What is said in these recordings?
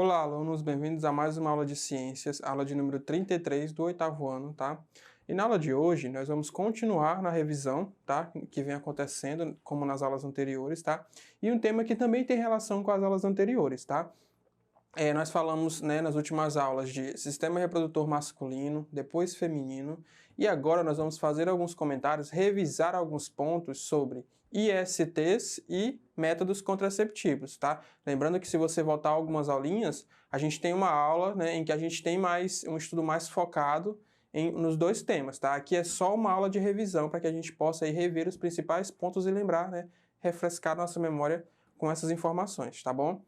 Olá, alunos, bem-vindos a mais uma aula de ciências, aula de número 33 do 8º ano, tá? E na aula de hoje, nós vamos continuar na revisão, tá? Que vem acontecendo, como nas aulas anteriores, tá? E um tema que também tem relação com as aulas anteriores, tá? Nós falamos, né, nas últimas aulas de sistema reprodutor masculino, depois feminino, e agora nós vamos fazer alguns comentários, revisar alguns pontos sobre ISTs e métodos contraceptivos, tá? Lembrando que se você voltar algumas aulinhas, a gente tem uma aula, né, em que a gente tem um estudo mais focado nos dois temas, tá? Aqui é só uma aula de revisão para que a gente possa aí rever os principais pontos e lembrar, né, refrescar nossa memória com essas informações, tá bom?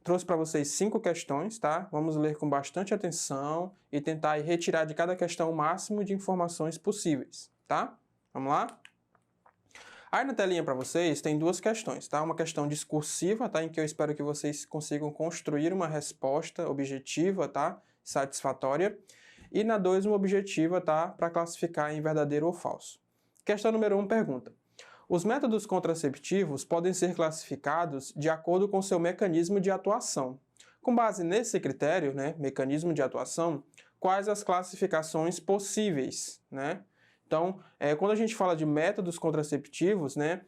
Trouxe para vocês 5 questões, tá? Vamos ler com bastante atenção e tentar aí retirar de cada questão o máximo de informações possíveis, tá? Vamos lá? Aí na telinha para vocês tem duas questões, tá? Uma questão discursiva, tá? Em que eu espero que vocês consigam construir uma resposta objetiva, tá? Satisfatória. E na 2, uma objetiva, tá? Para classificar em verdadeiro ou falso. Questão número 1 pergunta: os métodos contraceptivos podem ser classificados de acordo com seu mecanismo de atuação. Com base nesse critério, né, mecanismo de atuação, quais as classificações possíveis, né? Então, quando a gente fala de métodos contraceptivos, né,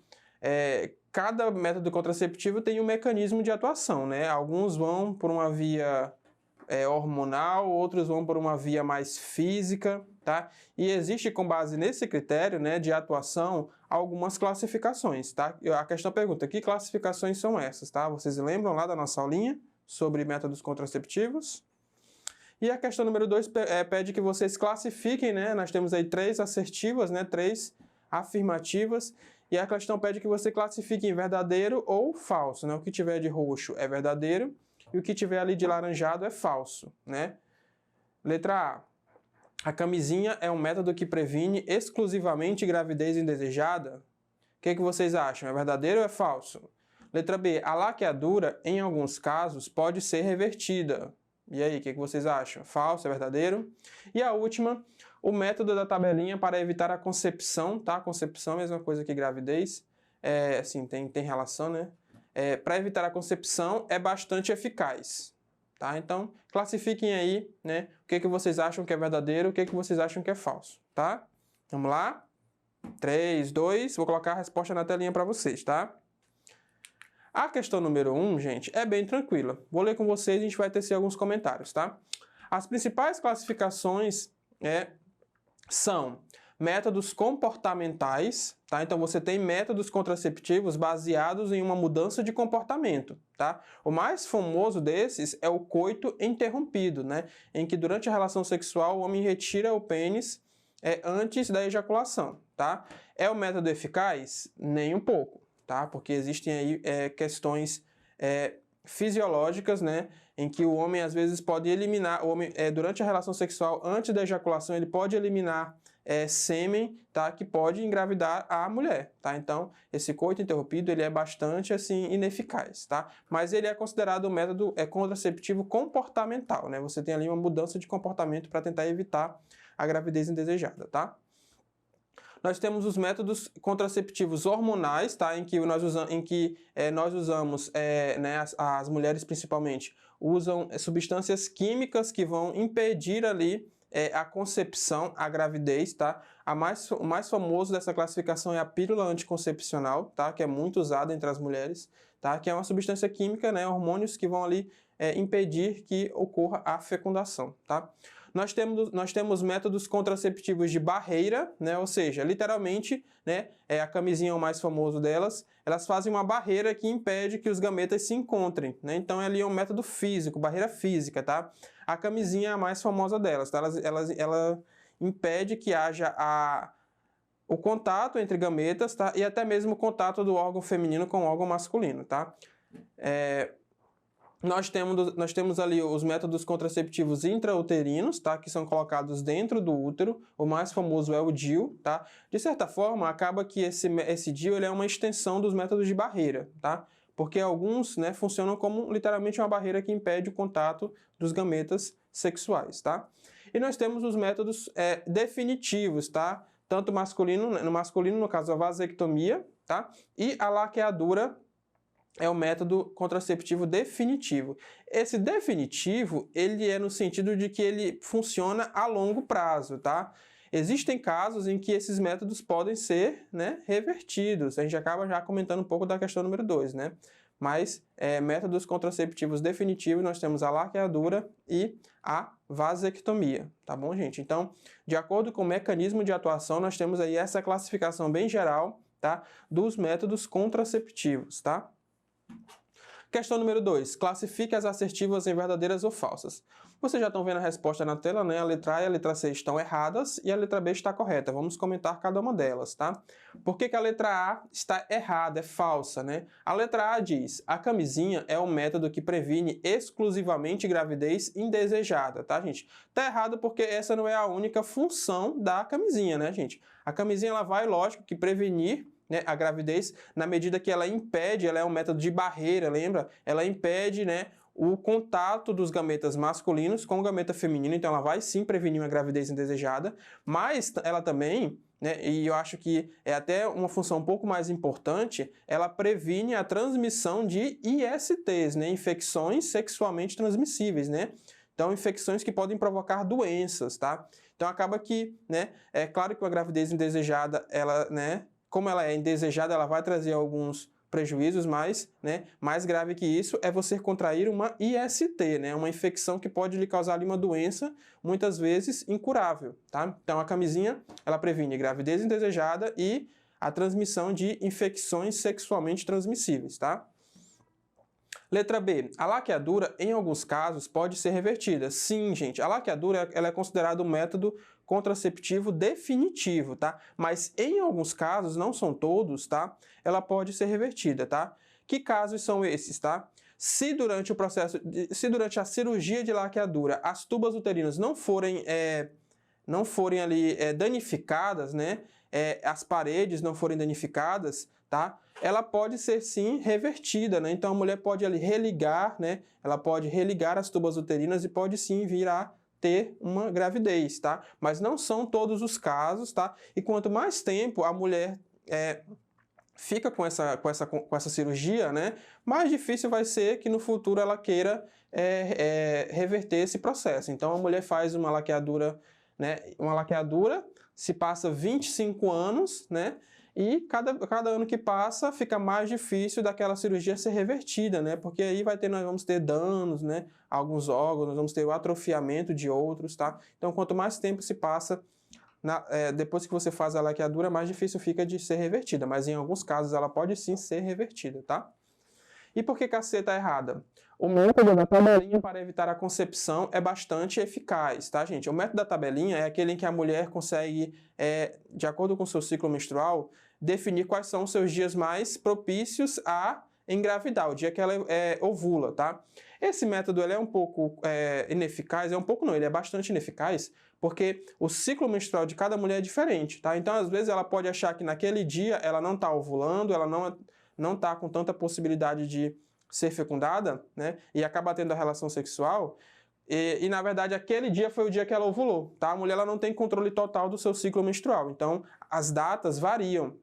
cada método contraceptivo tem um mecanismo de atuação, né? Alguns vão por uma via hormonal, outros vão por uma via mais física, tá? E existe, com base nesse critério, né, de atuação, algumas classificações, tá? A questão pergunta: que classificações são essas, tá? Vocês lembram lá da nossa aulinha sobre métodos contraceptivos? E a questão número 2 pede que vocês classifiquem, né? Nós temos aí 3 assertivas, né? 3 afirmativas, e a questão pede que você classifique em verdadeiro ou falso, né? O que tiver de roxo é verdadeiro, e o que tiver ali de laranjado é falso, né? Letra A. A camisinha é um método que previne exclusivamente gravidez indesejada? O que vocês acham? É verdadeiro ou é falso? Letra B. A laqueadura, em alguns casos, pode ser revertida. E aí, o que vocês acham? Falso, é verdadeiro? E a última, o método da tabelinha para evitar a concepção, tá? Concepção é a mesma coisa que gravidez. Assim, tem relação, né? Para evitar a concepção é bastante eficaz, tá? Então, classifiquem aí, né? O que vocês acham que é verdadeiro, o que vocês acham que é falso, tá? Vamos lá? 3, 2, vou colocar a resposta na telinha para vocês, tá? A questão número 1, gente, é bem tranquila. Vou ler com vocês e a gente vai tecer alguns comentários, tá? As principais classificações são métodos comportamentais, tá? Então você tem métodos contraceptivos baseados em uma mudança de comportamento, tá? O mais famoso desses é o coito interrompido, né? Em que durante a relação sexual o homem retira o pênis antes da ejaculação, tá? É o método eficaz? Nem um pouco, tá? Porque existem aí questões fisiológicas, né, em que o homem às vezes pode eliminar, durante a relação sexual, antes da ejaculação, ele pode eliminar sêmen, tá, que pode engravidar a mulher, tá? Então, esse coito interrompido, ele é bastante, assim, ineficaz, tá? Mas ele é considerado um método contraceptivo comportamental, né? Você tem ali uma mudança de comportamento para tentar evitar a gravidez indesejada, tá? Nós temos os métodos contraceptivos hormonais, tá? Em que nós usamos, né, as mulheres principalmente, usam substâncias químicas que vão impedir ali a concepção, a gravidez, tá? O mais famoso dessa classificação é a pílula anticoncepcional, tá? Que é muito usada entre as mulheres, tá? Que é uma substância química, né? Hormônios que vão ali impedir que ocorra a fecundação, tá? Nós temos métodos contraceptivos de barreira, né? Ou seja, literalmente, né, a camisinha é o mais famoso delas, elas fazem uma barreira que impede que os gametas se encontrem, né? Então ali é um método físico, barreira física, tá? A camisinha é a mais famosa delas, tá? Ela impede que haja o contato entre gametas, tá? E até mesmo o contato do órgão feminino com o órgão masculino, tá? Nós temos ali os métodos contraceptivos intrauterinos, tá? Que são colocados dentro do útero. O mais famoso é o DIU, tá? De certa forma, acaba que esse DIU ele é uma extensão dos métodos de barreira, tá? Porque alguns, né, funcionam como literalmente uma barreira que impede o contato dos gametas sexuais, tá? E nós temos os métodos definitivos, tá? Tanto no masculino, no caso a vasectomia, tá? E a laqueadura é o método contraceptivo definitivo. Esse definitivo, ele é no sentido de que ele funciona a longo prazo, tá? Existem casos em que esses métodos podem ser, né, revertidos. A gente acaba já comentando um pouco da questão número 2, né? Mas métodos contraceptivos definitivos, nós temos a laqueadura e a vasectomia, tá bom, gente? Então, de acordo com o mecanismo de atuação, nós temos aí essa classificação bem geral, tá, dos métodos contraceptivos, tá? Questão número 2. Classifique as assertivas em verdadeiras ou falsas. Vocês já estão vendo a resposta na tela, né? A letra A e a letra C estão erradas e a letra B está correta. Vamos comentar cada uma delas, tá? Por que a letra A está errada, é falsa, né? A letra A diz: a camisinha é um método que previne exclusivamente gravidez indesejada, tá, gente? Tá errado porque essa não é a única função da camisinha, né, gente? A camisinha, ela vai, lógico, que prevenir, né, a gravidez, na medida que ela impede, ela é um método de barreira, lembra? Ela impede, né, o contato dos gametas masculinos com o gameta feminino, então ela vai sim prevenir uma gravidez indesejada, mas ela também, né, e eu acho que é até uma função um pouco mais importante, ela previne a transmissão de ISTs, né, infecções sexualmente transmissíveis, né? Então, infecções que podem provocar doenças, tá? Então, acaba que, né, é claro que uma gravidez indesejada, ela, né, como ela é indesejada, ela vai trazer alguns prejuízos, mas, né, mais grave que isso é você contrair uma IST, né, uma infecção que pode lhe causar ali uma doença, muitas vezes incurável, tá? Então, a camisinha, ela previne gravidez indesejada e a transmissão de infecções sexualmente transmissíveis, tá? Letra B. A laqueadura, em alguns casos, pode ser revertida. Sim, gente, a laqueadura ela é considerada um método contraceptivo definitivo, tá? Mas em alguns casos, não são todos, tá? Ela pode ser revertida, tá? Que casos são esses, tá? Se durante a cirurgia de laqueadura as tubas uterinas não forem ali danificadas, né? As paredes não forem danificadas, tá? Ela pode ser sim revertida, né? Então a mulher pode ali religar, né? Ela pode religar as tubas uterinas e pode sim vir a ter uma gravidez, tá? Mas não são todos os casos, tá? E quanto mais tempo a mulher fica com essa cirurgia, né? Mais difícil vai ser que no futuro ela queira reverter esse processo. Então a mulher faz uma laqueadura, né? Uma laqueadura, se passa 25 anos, né? E cada ano que passa fica mais difícil daquela cirurgia ser revertida, né? Porque aí nós vamos ter danos, né? A alguns órgãos, nós vamos ter o atrofiamento de outros, tá? Então, quanto mais tempo se passa, depois que você faz a laqueadura, mais difícil fica de ser revertida. Mas em alguns casos ela pode sim ser revertida, tá? E por que a C está errada? O método da tabelinha para evitar a concepção é bastante eficaz, tá, gente? O método da tabelinha é aquele em que a mulher consegue, de acordo com o seu ciclo menstrual, definir quais são os seus dias mais propícios a engravidar, o dia que ela ovula, tá? Esse método ele é um pouco ineficaz, ele é bastante ineficaz, porque o ciclo menstrual de cada mulher é diferente, tá? Então, às vezes, ela pode achar que naquele dia ela não está ovulando, ela não está com tanta possibilidade de ser fecundada, né? E acaba tendo a relação sexual. E na verdade, aquele dia foi o dia que ela ovulou, tá? A mulher ela não tem controle total do seu ciclo menstrual. Então, as datas variam.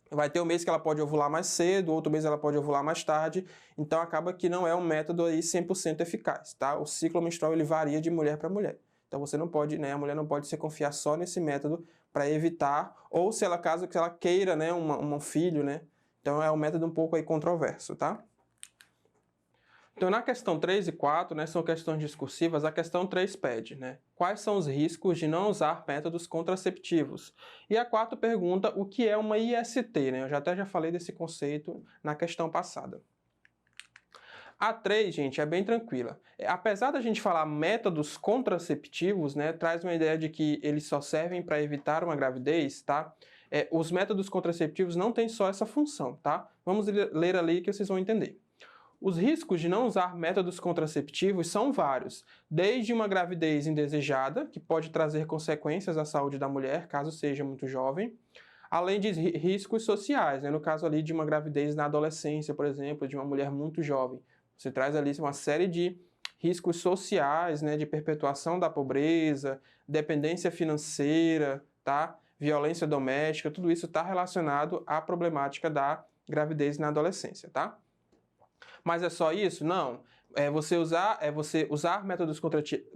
Vai ter um mês que ela pode ovular mais cedo, outro mês ela pode ovular mais tarde. Então, acaba que não é um método aí 100% eficaz, tá? O ciclo menstrual ele varia de mulher para mulher. Então, você não pode, né? A mulher não pode se confiar só nesse método para evitar, ou se ela caso que ela queira, né? Um filho, né? Então, é um método um pouco aí controverso, tá? Então, na questão 3 e 4, né, são questões discursivas, a questão 3 pede, né, quais são os riscos de não usar métodos contraceptivos? E a 4 pergunta o que é uma IST, né? Eu já falei desse conceito na questão passada. A 3, gente, é bem tranquila. Apesar da gente falar métodos contraceptivos, né, traz uma ideia de que eles só servem para evitar uma gravidez, tá? Os métodos contraceptivos não têm só essa função, tá? Vamos ler ali que vocês vão entender. Os riscos de não usar métodos contraceptivos são vários, desde uma gravidez indesejada, que pode trazer consequências à saúde da mulher, caso seja muito jovem, além de riscos sociais, né? No caso ali de uma gravidez na adolescência, por exemplo, de uma mulher muito jovem. Você traz ali uma série de riscos sociais, né? De perpetuação da pobreza, dependência financeira, tá? Violência doméstica, tudo isso está relacionado à problemática da gravidez na adolescência, tá? Mas é só isso? Não. Você usar métodos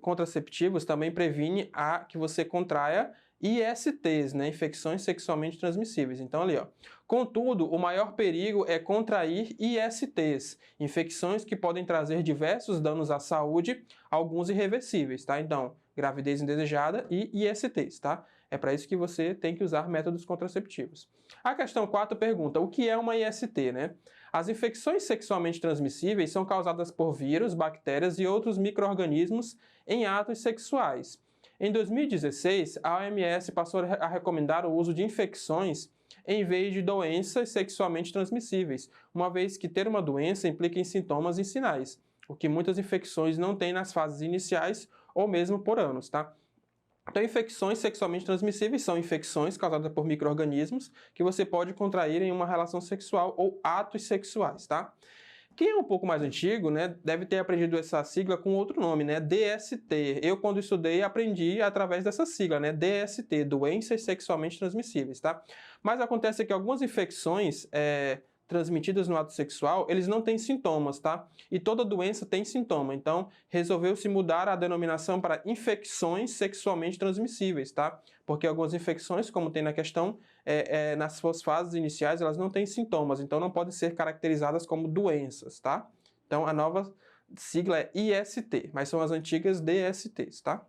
contraceptivos também previne que você contraia ISTs, né? Infecções sexualmente transmissíveis. Então, ali, ó. Contudo, o maior perigo é contrair ISTs, infecções que podem trazer diversos danos à saúde, alguns irreversíveis, tá? Então, gravidez indesejada e ISTs, tá? É para isso que você tem que usar métodos contraceptivos. A questão 4 pergunta: o que é uma IST, né? As infecções sexualmente transmissíveis são causadas por vírus, bactérias e outros micro-organismos em atos sexuais. Em 2016, a OMS passou a recomendar o uso de infecções em vez de doenças sexualmente transmissíveis, uma vez que ter uma doença implica em sintomas e sinais, o que muitas infecções não têm nas fases iniciais ou mesmo por anos, tá? Então, infecções sexualmente transmissíveis são infecções causadas por micro-organismos que você pode contrair em uma relação sexual ou atos sexuais, tá? Quem é um pouco mais antigo, né, deve ter aprendido essa sigla com outro nome, né, DST. Eu, quando estudei, aprendi através dessa sigla, né, DST, doenças sexualmente transmissíveis, tá? Mas acontece que algumas infecções transmitidas no ato sexual, eles não têm sintomas, tá? E toda doença tem sintoma. Então, resolveu-se mudar a denominação para infecções sexualmente transmissíveis, tá? Porque algumas infecções, como tem na questão, nas suas fases iniciais, elas não têm sintomas, então não podem ser caracterizadas como doenças, tá? Então, a nova sigla é IST, mas são as antigas DSTs, tá?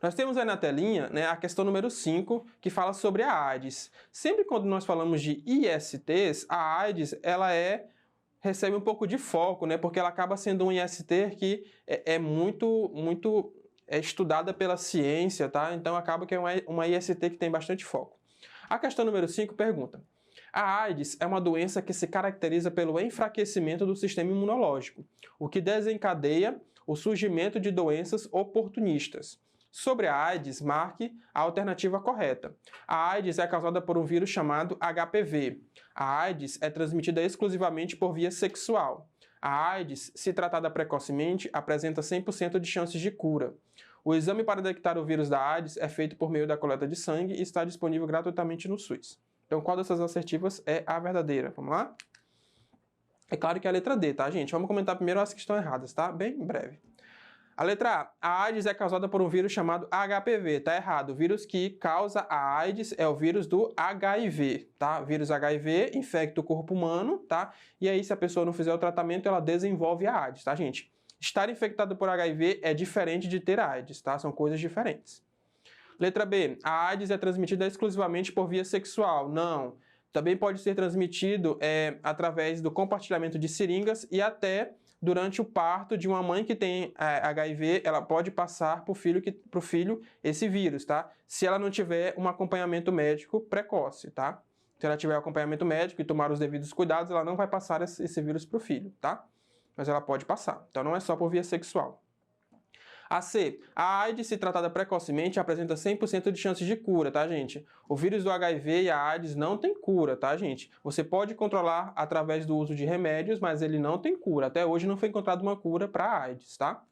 Nós temos aí na telinha, né, a questão número 5, que fala sobre a AIDS. Sempre quando nós falamos de ISTs, a AIDS recebe um pouco de foco, né, porque ela acaba sendo um IST que é muito estudada pela ciência, tá? Então acaba que é uma IST que tem bastante foco. A questão número 5 pergunta: a AIDS é uma doença que se caracteriza pelo enfraquecimento do sistema imunológico, o que desencadeia o surgimento de doenças oportunistas. Sobre a AIDS, marque a alternativa correta. A AIDS é causada por um vírus chamado HPV. A AIDS é transmitida exclusivamente por via sexual. A AIDS, se tratada precocemente, apresenta 100% de chances de cura. O exame para detectar o vírus da AIDS é feito por meio da coleta de sangue e está disponível gratuitamente no SUS. Então, qual dessas assertivas é a verdadeira? Vamos lá? É claro que é a letra D, tá, gente? Vamos comentar primeiro as que estão erradas, tá? Bem breve. A letra A AIDS é causada por um vírus chamado HPV, tá errado. O vírus que causa a AIDS é o vírus do HIV, tá? O vírus HIV infecta o corpo humano, tá? E aí, se a pessoa não fizer o tratamento, ela desenvolve a AIDS, tá, gente? Estar infectado por HIV é diferente de ter AIDS, tá? São coisas diferentes. Letra B. A AIDS é transmitida exclusivamente por via sexual. Não. Também pode ser transmitido através do compartilhamento de seringas e até durante o parto de uma mãe que tem HIV, ela pode passar para o filho esse vírus, tá? Se ela não tiver um acompanhamento médico precoce, tá? Se ela tiver acompanhamento médico e tomar os devidos cuidados, ela não vai passar esse vírus para o filho, tá? Mas ela pode passar. Então não é só por via sexual. A C. A AIDS, se tratada precocemente, apresenta 100% de chances de cura, tá, gente? O vírus do HIV e a AIDS não tem cura, tá, gente? Você pode controlar através do uso de remédios, mas ele não tem cura. Até hoje não foi encontrada uma cura para a AIDS, tá?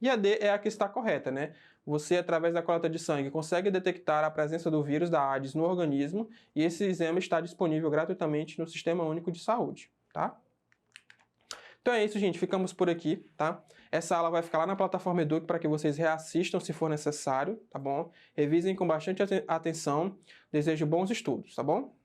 E a D é a que está correta, né? Você, através da coleta de sangue, consegue detectar a presença do vírus da AIDS no organismo e esse exame está disponível gratuitamente no Sistema Único de Saúde, tá? Então é isso, gente. Ficamos por aqui, tá? Essa aula vai ficar lá na plataforma Eduque para que vocês reassistam se for necessário, tá bom? Revisem com bastante atenção. Desejo bons estudos, tá bom?